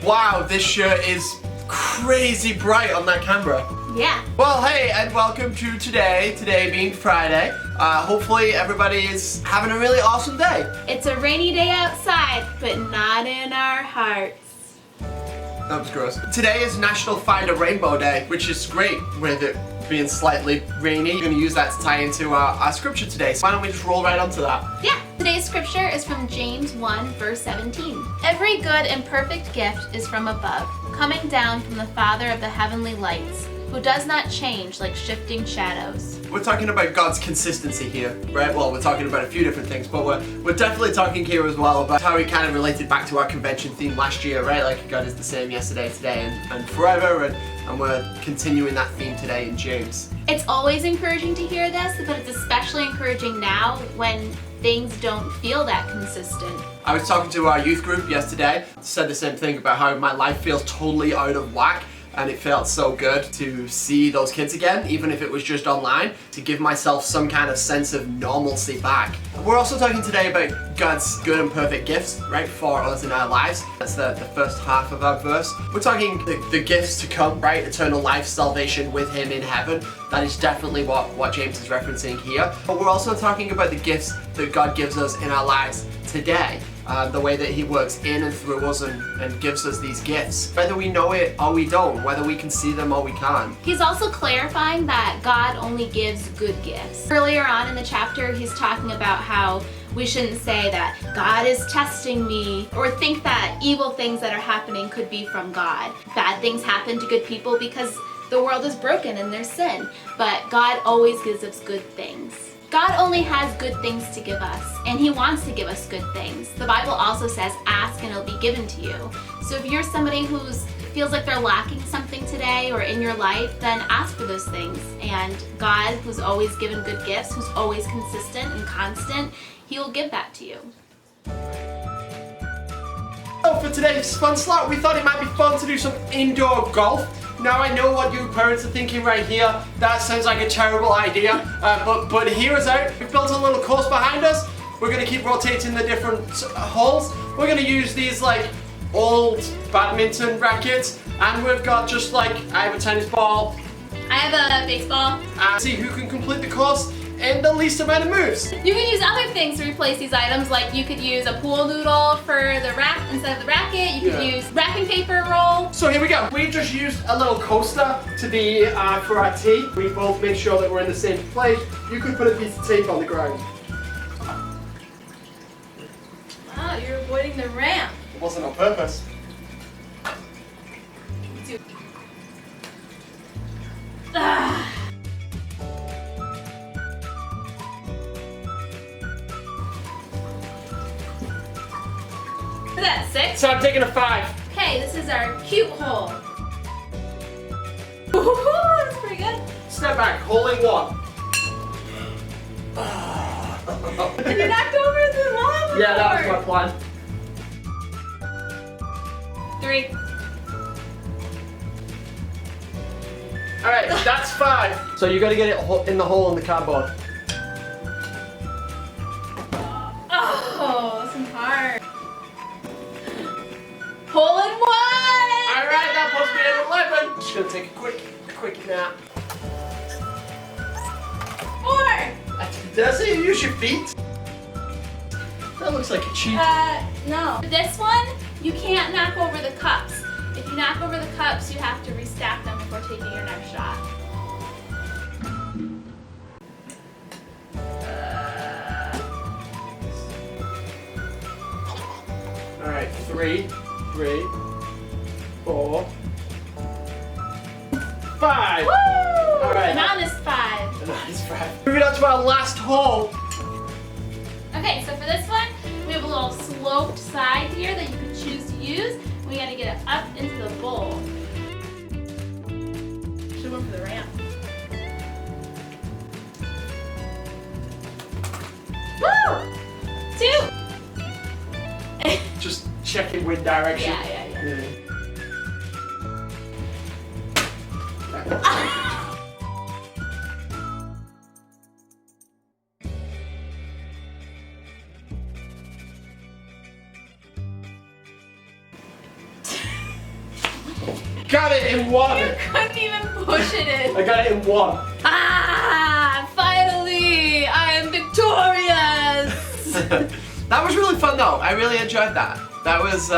Wow, this shirt is crazy bright on that camera. Yeah. Well, hey, and welcome to today being Friday. Hopefully everybody is having a really awesome day. It's a rainy day outside, but not in our hearts. That was gross. Today is National Find a Rainbow Day, which is great with it being slightly rainy. We're going to use that to tie into our scripture today. So why don't we just roll right onto that? Yeah. Today's scripture is from James 1, verse 17. Every good and perfect gift is from above, coming down from the Father of the heavenly lights, who does not change like shifting shadows. We're talking about God's consistency here, right? Well, we're talking about a few different things, but we're definitely talking here as well about how it kind of related back to our convention theme last year, right? Like God is the same yesterday, today, and forever, and we're continuing that theme today in James. It's always encouraging to hear this, but it's especially encouraging now when things don't feel that consistent. I was talking to our youth group yesterday, said the same thing about how my life feels totally out of whack. And it felt so good to see those kids again, even if it was just online, to give myself some kind of sense of normalcy back. We're also talking today about God's good and perfect gifts, right, for us in our lives. That's the first half of our verse. We're talking the gifts to come, right, eternal life, salvation with Him in heaven. That is definitely what James is referencing here. But we're also talking about the gifts that God gives us in our lives today. The way that He works in and through us and gives us these gifts, whether we know it or we don't, whether we can see them or we can't. He's also clarifying that God only gives good gifts. Earlier on in the chapter, he's talking about how we shouldn't say that God is testing me or think that evil things that are happening could be from God. Bad things happen to good people because the world is broken and there's sin, but God always gives us good things. God only has good things to give us, and He wants to give us good things. The Bible also says, ask and it'll be given to you. So if you're somebody who feels like they're lacking something today or in your life, then ask for those things. And God, who's always given good gifts, who's always consistent and constant, He will give that to you. So for today's fun slot, we thought it might be fun to do some indoor golf. Now I know what you parents are thinking right here. That sounds like a terrible idea, but hear us out. We've built a little course behind us. We're going to keep rotating the different holes. We're going to use these like old badminton rackets, and we've got just like, I have a tennis ball. I have a baseball. And see who can complete the course in the least amount of moves. You can use other things to replace these items, like you could use a pool noodle for the rack instead of the racket. You could use wrapping paper roll. So here we go. We just used a little coaster to be for our tee. We both make sure that we're in the same place. You could put a piece of tape on the ground. Wow, you're avoiding the ramp. It wasn't on purpose. Ah. Is that 6? So I'm taking a 5. Okay, this is our cute hole. Ooh, that's pretty good. Step back, hole in one. You knocked over the wall before. Yeah, that was my plan. 3. Alright, that's 5. So you gotta get it in the hole in the cardboard. Oh, this one's hard. Hole in one! Alright, that puts me at 11. Just gonna take a quick nap. 4! Did I say you use your feet? That looks like a cheat. No. This one, you can't knock over the cups. If you knock over the cups, you have to restack them before taking your next shot. Alright, 3, 4, 5. Woo! All right. And on is 5. Nice 5. Moving on to our last hole. Okay, so for this one, we have a little sloped side here that you can choose to use. We gotta get it up into the bowl. Should go for the ramp. Woo! 2! Just checking wind direction. Yeah. got it in one. You couldn't even push it in. I got it in one. Ah! Finally! I am victorious! That was really fun though. I really enjoyed that. That was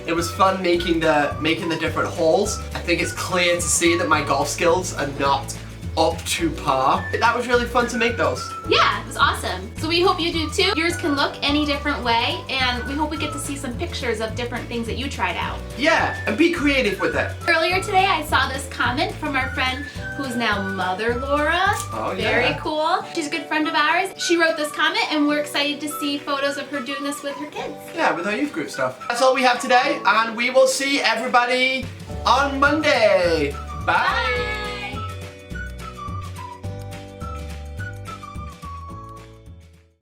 it was fun making the different holes. I think it's clear to see that my golf skills are not up to par. That was really fun to make those. Yeah, it was awesome. So we hope you do too. Yours can look any different way, and we hope we get to see some pictures of different things that you tried out. Yeah, and be creative with it. Earlier today, I saw this comment from our friend who's now Mother Laura. Oh, yeah. Very cool. She's a good friend of ours. She wrote this comment, and we're excited to see photos of her doing this with her kids. Yeah, with our youth group stuff. That's all we have today, and we will see everybody on Monday. Bye.